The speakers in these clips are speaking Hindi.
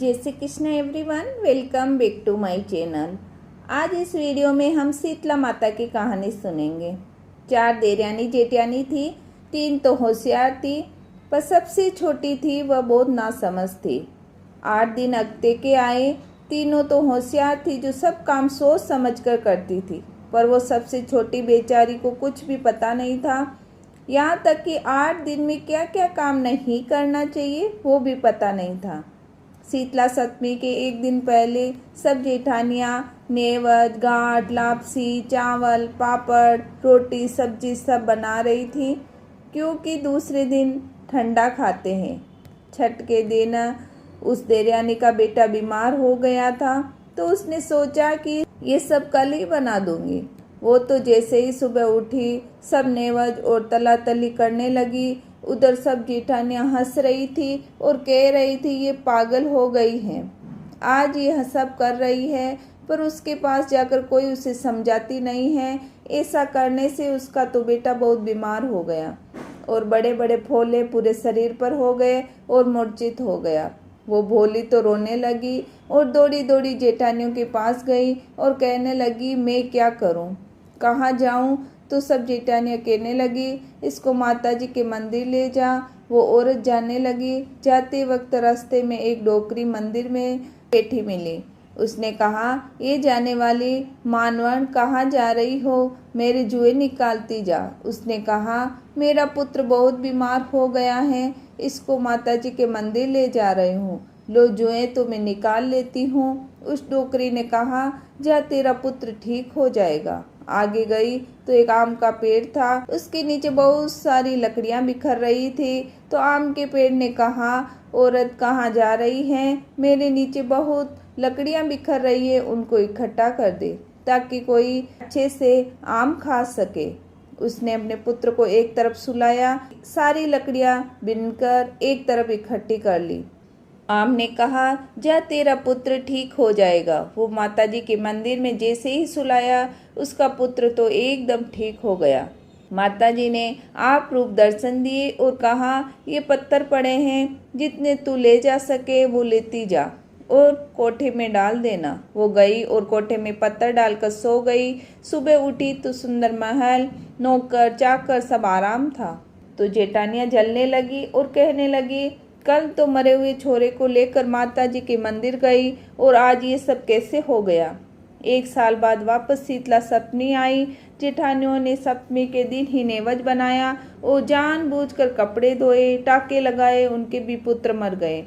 जय Shri Krishna everyone, welcome back to my channel. आज इस वीडियो में हम शीतला माता की कहानी सुनेंगे। 4 देवरानी जेठानी थी, 3 तो होशियार थी, पर सबसे छोटी थी वह बहुत नासमझ थी। 8 दिन अगते के आए। तीनों तो होशियार थी, जो सब काम सोच समझ कर करती थी, पर वो सबसे छोटी बेचारी को कुछ भी पता नहीं था। यहाँ तक कि 8 दिन में क्या क्या काम नहीं करना चाहिए वो भी पता नहीं था। शीतला सप्तमी के एक दिन पहले सब जेठानियाँ नेवज, गांठ, लापसी, चावल, पापड़, रोटी, सब्जी सब बना रही थी, क्योंकि दूसरे दिन ठंडा खाते हैं। छठ के दिन उस देवरानी का बेटा बीमार हो गया था, तो उसने सोचा कि ये सब कल ही बना दूंगी। वो तो जैसे ही सुबह उठी सब नेवज और तला तली करने लगी। उधर सब जेठानियाँ हंस रही थी और कह रही थी ये पागल हो गई है, आज ये सब कर रही है, पर उसके पास जाकर कोई उसे समझाती नहीं है। ऐसा करने से उसका तो बेटा बहुत बीमार हो गया और बड़े बड़े फोले पूरे शरीर पर हो गए और मूर्छित हो गया। वो भोली तो रोने लगी और दौड़ी दौड़ी जेठानियों के पास गई और कहने लगी मैं क्या करूं, कहाँ जाऊं। तो सब जेठानियाँ कहने लगी इसको माताजी के मंदिर ले जा। वो औरत जाने लगी। जाते वक्त रास्ते में एक डोकरी मंदिर में बैठी मिली। उसने कहा ये जाने वाली मानवण कहाँ जा रही हो, मेरे जुए निकालती जा। उसने कहा मेरा पुत्र बहुत बीमार हो गया है, इसको माताजी के मंदिर ले जा रही हूँ, लो जुए तो मैं निकाल लेती हूँ। उस डोकरी ने कहा जा तेरा पुत्र ठीक हो जाएगा। आगे गई तो एक आम का पेड़ था, उसके नीचे बहुत सारी लकड़ियां बिखर रही थी। तो आम के पेड़ ने कहा औरत कहाँ जा रही है, मेरे नीचे बहुत लकड़ियां बिखर रही है, उनको इकट्ठा कर दे ताकि कोई अच्छे से आम खा सके। उसने अपने पुत्र को एक तरफ सुलाया, सारी लकड़ियां बिनकर एक तरफ इकट्ठी कर ली। आम ने कहा जा तेरा पुत्र ठीक हो जाएगा। वो माताजी के मंदिर में जैसे ही सुलाया, उसका पुत्र तो एकदम ठीक हो गया। माताजी ने आप रूप दर्शन दिए और कहा ये पत्थर पड़े हैं, जितने तू ले जा सके वो लेती जा और कोठे में डाल देना। वो गई और कोठे में पत्थर डालकर सो गई। सुबह उठी तो सुंदर महल, नौकर चाकर सब आराम था। तो जेठानियाँ जलने लगी और कहने लगी कल तो मरे हुए छोरे को लेकर माताजी के मंदिर गई और आज ये सब कैसे हो गया। 1 साल बाद वापस शीतला सप्तमी आई। जेठानियों ने सप्तमी के दिन ही नेवज बनाया और जानबूझकर कपड़े धोए, टाके लगाए, उनके भी पुत्र मर गए।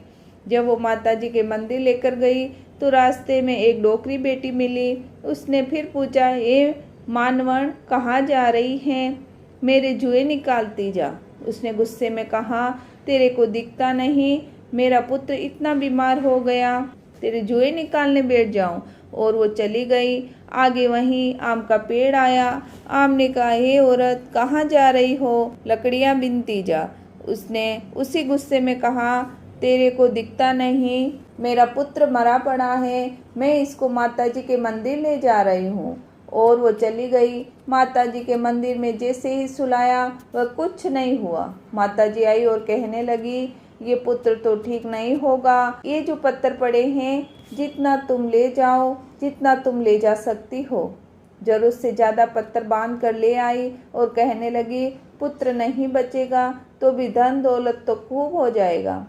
जब वो माताजी के मंदिर लेकर गई तो रास्ते में एक डोकरी बेटी मिली। उसने फिर पूछा ये मानवण कहाँ जा रही हैं, मेरे जुए निकालती जा। उसने गुस्से में कहा तेरे को दिखता नहीं, मेरा पुत्र इतना बीमार हो गया, तेरे जुए निकालने बैठ जाऊं। और वो चली गई। आगे वहीं आम का पेड़ आया। आम ने कहा हे औरत कहाँ जा रही हो, लकड़ियां बिनती जा। उसने उसी गुस्से में कहा तेरे को दिखता नहीं, मेरा पुत्र मरा पड़ा है, मैं इसको माताजी के मंदिर ले जा रही हूँ। और वो चली गई। माताजी के मंदिर में जैसे ही सुलाया वह कुछ नहीं हुआ। माताजी आई और कहने लगी ये पुत्र तो ठीक नहीं होगा, ये जो पत्थर पड़े हैं जितना तुम ले जाओ, जितना तुम ले जा सकती हो। जरूरत से ज़्यादा पत्थर बांध कर ले आई और कहने लगी पुत्र नहीं बचेगा तो भी धन दौलत तो खूब हो जाएगा।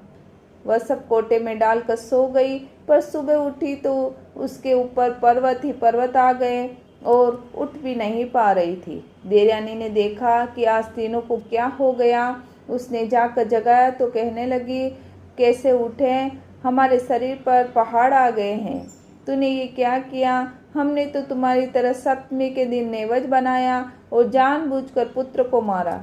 वह सब कोटे में डालकर सो गई, पर सुबह उठी तो उसके ऊपर पर्वत ही पर्वत आ गए और उठ भी नहीं पा रही थी। देवरानी ने देखा कि आज तीनों को क्या हो गया। उसने जाकर जगाया तो कहने लगी कैसे उठे, हमारे शरीर पर पहाड़ आ गए हैं, तूने ये क्या किया। हमने तो तुम्हारी तरह सप्तमी के दिन नेवज बनाया और जानबूझकर पुत्र को मारा।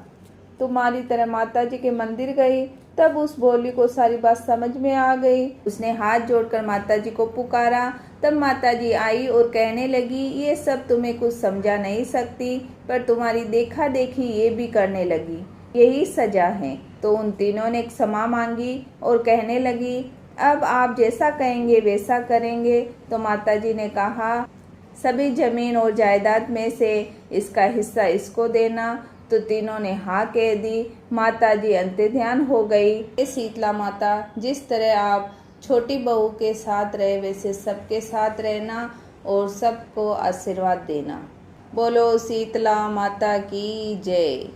तुम्हारी तरह माताजी के मंदिर गई, तब उस भोली को सारी बात समझ में आ गई। उसने हाथ जोड़कर माताजी को पुकारा। तब माताजी आई और कहने लगी ये सब तुम्हें कुछ समझा नहीं सकती, पर तुम्हारी देखा देखी ये भी करने लगी, यही सजा है। तो उन तीनों ने क्षमा मांगी और कहने लगी अब आप जैसा कहेंगे वैसा करेंगे। तो माताजी ने कहा सभी जमीन और जायदाद में से इसका हिस्सा इसको देना। तो तीनों ने हाँ कह दी। माताजी अंतर्ध्यान हो गई। शीतला माता जिस तरह आप छोटी बहू के साथ रहे वैसे सबके साथ रहना और सबको आशीर्वाद देना। बोलो शीतला माता की जय।